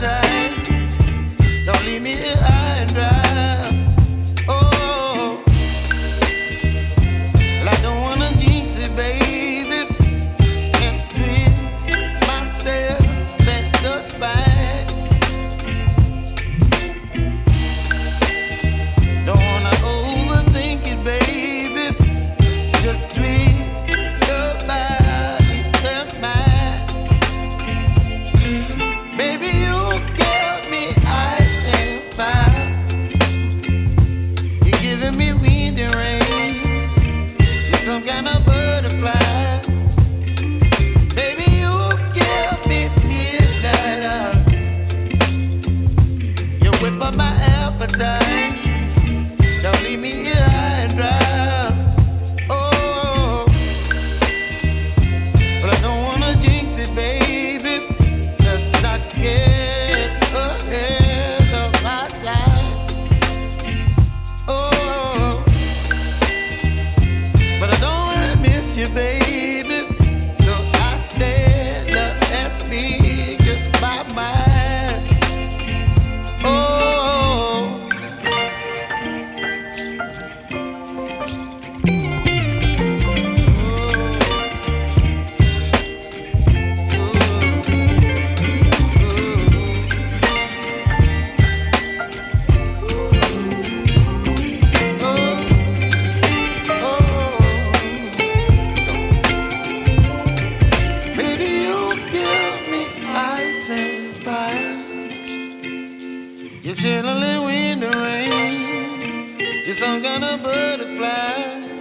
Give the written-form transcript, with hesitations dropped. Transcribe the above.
appetite. Don't leave me here high and dry. Oh, well, I don't wanna jinx it, baby, and twist myself at the spine. Don't wanna overthink it, baby. It's just twist your body and mine. Baby, you give me ice and fire. You're giving me wind and rain. You're some kind of butterfly. Baby, you give me midnight oil. You whip up my appetite. Don't leave me here high and dry. Oh, but I don't wanna jinx it, baby. Let's not get ahead of my time. Oh, but I don't wanna miss you, baby. So I stand up and speak my mind. Oh. Baby, you give me ice and fire. You're chilling in wind and rain. You're some kind of butterfly.